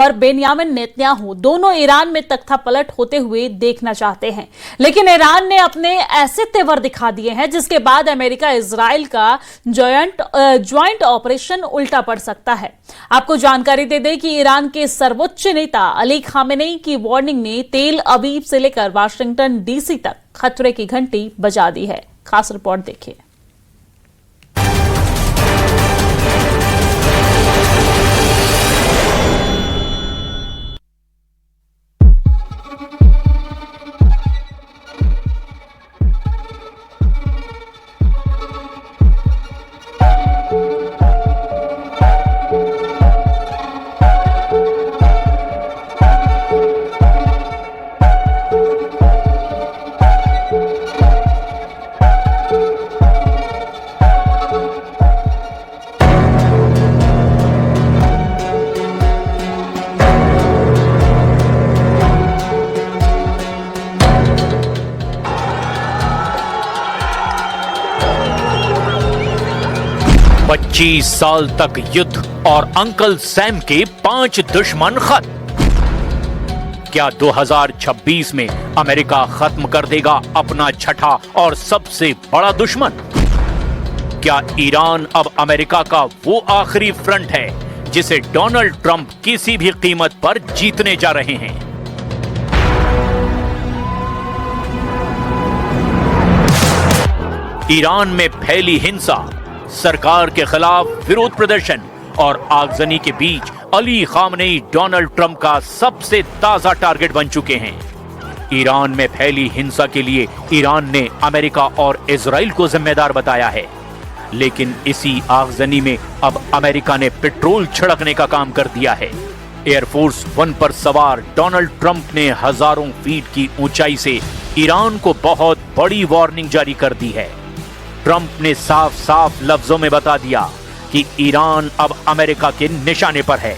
और Benjamin Netanyahu दोनों Iran में तख्ता पलट होते हुए देखना चाहते हैं, लेकिन ईरान ने अपने ऐसे तेवर दिखा दिए हैं जिसके बाद अमेरिका इजराइल का ज्वाइंट ऑपरेशन उल्टा पड़ सकता है। आपको जानकारी दे दें कि ईरान के सर्वोच्च नेता अली खामेनेई की वार्निंग ने तेल अवीव से लेकर वाशिंगटन डीसी तक खतरे की घंटी बजा दी है। खास रिपोर्ट देखिए। पच्चीस साल तक युद्ध और अंकल सैम के 5 दुश्मन खत्म। क्या 2026 में अमेरिका खत्म कर देगा अपना छठा और सबसे बड़ा दुश्मन? क्या ईरान अब अमेरिका का वो आखिरी फ्रंट है जिसे डोनाल्ड ट्रंप किसी भी कीमत पर जीतने जा रहे हैं? ईरान में फैली हिंसा, सरकार के खिलाफ विरोध प्रदर्शन और आगजनी के बीच अली खामनेई डोनाल्ड ट्रंप का सबसे ताजा टारगेट बन चुके हैं। ईरान में फैली हिंसा के लिए ईरान ने अमेरिका और इजराइल को जिम्मेदार बताया है, लेकिन इसी आगजनी में अब अमेरिका ने पेट्रोल छिड़कने का काम कर दिया है। एयरफोर्स 1 पर सवार डोनाल्ड ट्रंप ने हजारों फीट की ऊंचाई से ईरान को बहुत बड़ी वार्निंग जारी कर दी है। ट्रंप ने साफ साफ लफ्जों में बता दिया कि ईरान अब अमेरिका के निशाने पर है।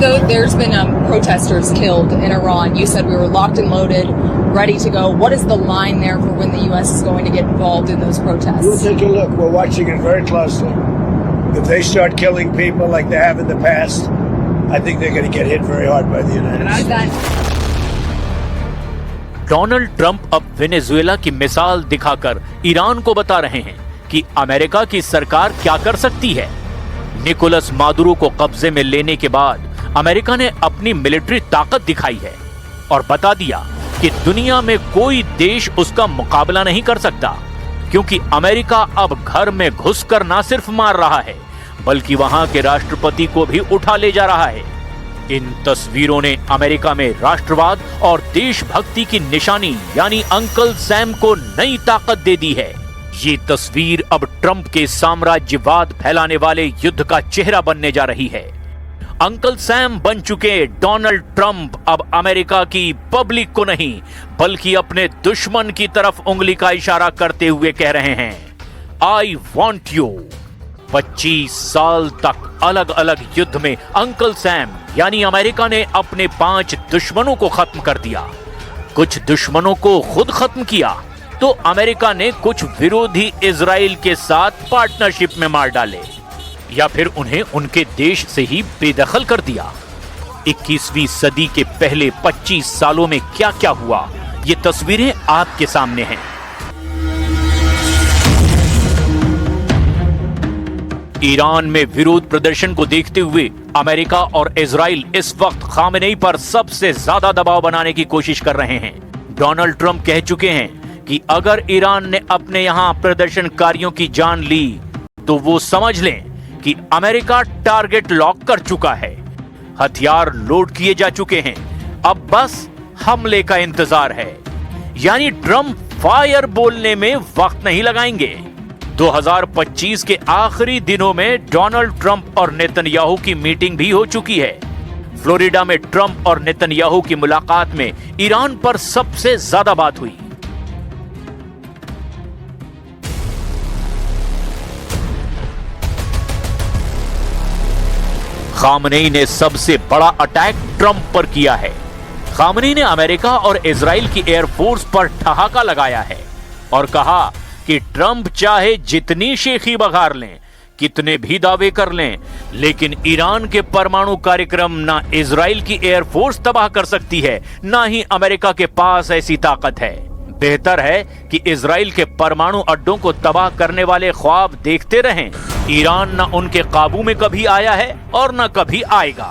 There's been protesters killed in Iran. You said we were locked and loaded, ready to go. What is the line there for when the U.S. is going to get involved in those protests? We'll take a look. We're watching it very closely. If they start killing people like they have in the past, I think they're going to get hit very hard by the United States. Donald Trump अब Venezuela की मिसाल दिखाकर Iran को बता रहे हैं कि America की सरकार क्या कर सकती है। निकोलस मादुरो को कब्जे में लेने के बाद अमेरिका ने अपनी मिलिट्री ताकत दिखाई है और बता दिया कि दुनिया में कोई देश उसका मुकाबला नहीं कर सकता, क्योंकि अमेरिका अब घर में घुसकर ना सिर्फ मार रहा है बल्कि वहां के राष्ट्रपति को भी उठा ले जा रहा है। इन तस्वीरों ने अमेरिका में राष्ट्रवाद और देशभक्ति की निशानी यानी अंकल सैम को नई ताकत दे दी है। ये तस्वीर अब ट्रंप के साम्राज्यवाद फैलाने वाले युद्ध का चेहरा बनने जा रही है। अंकल सैम बन चुके डोनाल्ड ट्रंप अब अमेरिका की पब्लिक को नहीं बल्कि अपने दुश्मन की तरफ उंगली का इशारा करते हुए कह रहे हैं, आई वॉन्ट यू। 25 साल तक अलग अलग युद्ध में अंकल सैम यानी अमेरिका ने अपने 5 दुश्मनों को खत्म कर दिया। कुछ दुश्मनों को खुद खत्म किया तो अमेरिका ने कुछ विरोधी इजराइल के साथ पार्टनरशिप में मार डाले या फिर उन्हें उनके देश से ही बेदखल कर दिया। 21वीं सदी के पहले 25 सालों में क्या क्या हुआ, ये तस्वीरें आपके सामने हैं। ईरान में विरोध प्रदर्शन को देखते हुए अमेरिका और इजराइल इस वक्त खामेनेई पर सबसे ज्यादा दबाव बनाने की कोशिश कर रहे हैं। डोनाल्ड ट्रंप कह चुके हैं कि अगर ईरान ने अपने यहां प्रदर्शनकारियों की जान ली तो वो समझ लें कि अमेरिका टारगेट लॉक कर चुका है। हथियार लोड किए जा चुके हैं, अब बस हमले का इंतजार है। यानी ट्रंप फायर बोलने में वक्त नहीं लगाएंगे। 2025 के आखिरी दिनों में डोनाल्ड ट्रंप और नेतन्याहू की मीटिंग भी हो चुकी है। फ्लोरिडा में ट्रंप और नेतन्याहू की मुलाकात में ईरान पर सबसे ज्यादा बात हुई। खामनेई ने सबसे बड़ा अटैक ट्रंप पर किया है। खामनेई ने अमेरिका और इजराइल की एयरफोर्स पर ठहाका लगाया है और कहा कि ट्रंप चाहे जितनी शेखी बघार लें, कितने भी दावे कर लें, लेकिन ईरान के परमाणु कार्यक्रम ना इजराइल की एयरफोर्स तबाह कर सकती है, ना ही अमेरिका के पास ऐसी ताकत है। बेहतर है कि इजराइल के परमाणु अड्डों को तबाह करने वाले ख्वाब देखते रहें। ईरान ना उनके काबू में कभी आया है और ना कभी आएगा।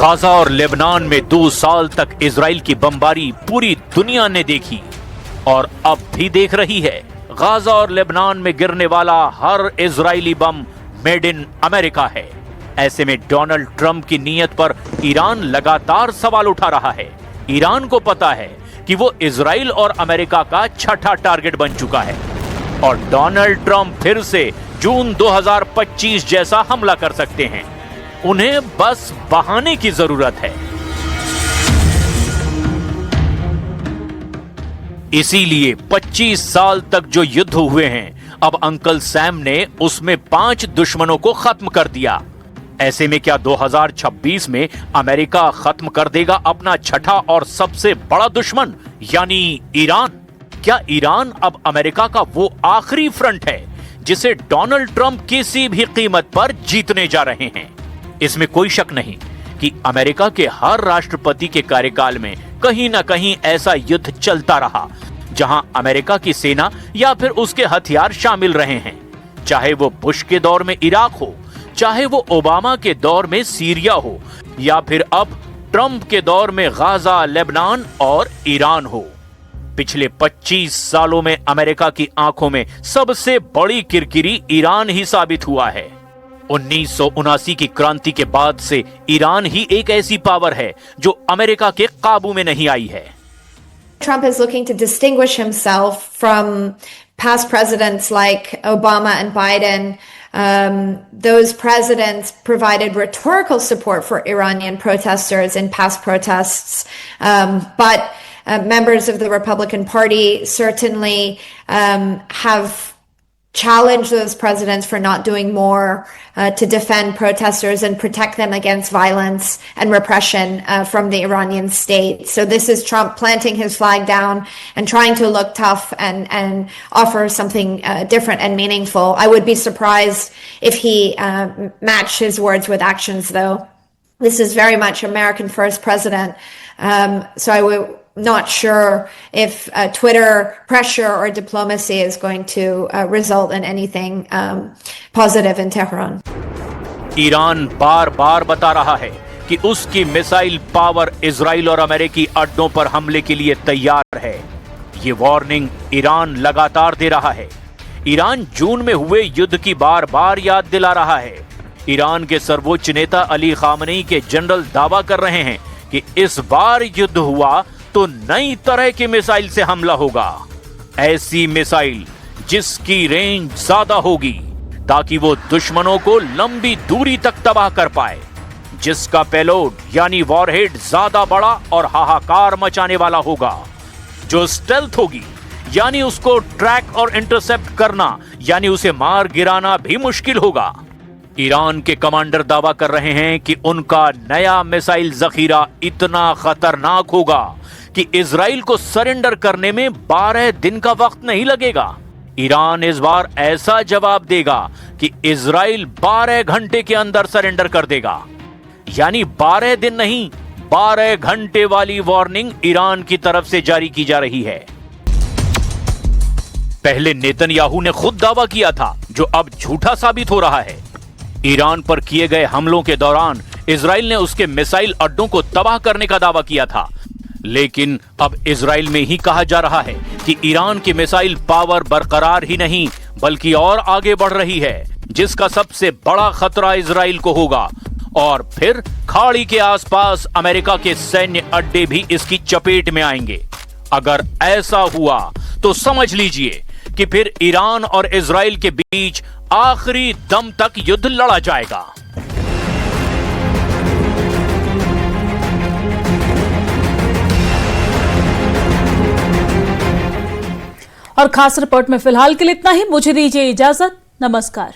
गाजा और लेबनान में 2 साल तक इजराइल की बमबारी पूरी दुनिया ने देखी और अब भी देख रही है। गाजा और लेबनान में गिरने वाला हर Israeli bomb made in America है। ऐसे में डोनाल्ड ट्रंप की नीयत पर ईरान लगातार सवाल उठा रहा है। ईरान को पता है कि वो इजराइल और अमेरिका का छठा टारगेट बन चुका है और डोनाल्ड ट्रंप फिर से जून 2025 जैसा हमला कर सकते हैं। उन्हें बस बहाने की जरूरत है। इसीलिए 25 साल तक जो युद्ध हुए हैं, अब अंकल सैम ने उसमें 5 दुश्मनों को खत्म कर दिया। ऐसे में क्या 2026 में अमेरिका खत्म कर देगा अपना छठा और सबसे बड़ा दुश्मन यानी ईरान? क्या ईरान अब अमेरिका का वो आखिरी फ्रंट है जिसे डोनाल्ड ट्रंप किसी भी कीमत पर जीतने जा रहे हैं? इसमें कोई शक नहीं कि अमेरिका के हर राष्ट्रपति के कार्यकाल में कहीं ना कहीं ऐसा युद्ध चलता रहा जहां अमेरिका की सेना या फिर उसके हथियार शामिल रहे हैं। चाहे वो बुश के दौर में इराक हो, चाहे वो ओबामा के दौर में सीरिया हो, या फिर अब ट्रंप के दौर में गाजा, लेबनान और ईरान हो। पिछले 25 सालों में अमेरिका की आंखों में सबसे बड़ी किरकिरी ईरान ही साबित हुआ है। 1979 की क्रांति के बाद से ईरान ही एक ऐसी पावर है जो अमेरिका के काबू में नहीं आई है। Trump is looking to distinguish himself from past presidents like Obama and Biden. Those presidents provided rhetorical support for Iranian protesters in past protests, but members of the Republican Party certainly have challenge those presidents for not doing more to defend protesters and protect them against violence and repression from the Iranian state. So this is Trump planting his flag down and trying to look tough and offer something different and meaningful. I would be surprised if he matched his words with actions, though. This is very much American first president. So I would not sure if Twitter pressure or diplomacy is going to result in anything positive in Tehran. Iran बार बार बता रहा है कि उसकी missile power Israel और अमेरिकी अड्डों पर हमले के लिए तैयार है। ये वार्निंग ईरान लगातार दे रहा है। ईरान जून में हुए युद्ध की बार बार याद दिला रहा है। ईरान के सर्वोच्च नेता अली खामनेई के जनरल दावा कर रहे हैं कि इस बार युद्ध हुआ तो नई तरह की मिसाइल से हमला होगा। ऐसी मिसाइल जिसकी रेंज ज्यादा होगी ताकि वो दुश्मनों को लंबी दूरी तक तबाह कर पाए, जिसका पेलोड यानी वॉरहेड ज्यादा बड़ा और हाहाकार मचाने वाला होगा, जो स्टेल्थ होगी यानी उसको ट्रैक और इंटरसेप्ट करना यानी उसे मार गिराना भी मुश्किल होगा। ईरान के कमांडर दावा कर रहे हैं कि उनका नया मिसाइल जखीरा इतना खतरनाक होगा कि इजराइल को सरेंडर करने में 12 दिन का वक्त नहीं लगेगा। ईरान इस बार ऐसा जवाब देगा कि इजराइल 12 घंटे के अंदर सरेंडर कर देगा। यानी 12 दिन नहीं, 12 घंटे वाली वार्निंग ईरान की तरफ से जारी की जा रही है। पहले नेतन्याहू ने खुद दावा किया था, जो अब झूठा साबित हो रहा है। ईरान पर किए गए हमलों के दौरान इजराइल ने उसके मिसाइल अड्डों को तबाह करने का दावा किया था, लेकिन अब इजराइल में ही कहा जा रहा है कि ईरान की मिसाइल पावर बरकरार ही नहीं बल्कि और आगे बढ़ रही है, जिसका सबसे बड़ा खतरा इजराइल को होगा और फिर खाड़ी के आसपास अमेरिका के सैन्य अड्डे भी इसकी चपेट में आएंगे। अगर ऐसा हुआ तो समझ लीजिए कि फिर ईरान और इजराइल के बीच आखिरी दम तक युद्ध लड़ा जाएगा। और खास रिपोर्ट में फिलहाल के लिए इतना ही। मुझे दीजिए इजाजत। नमस्कार।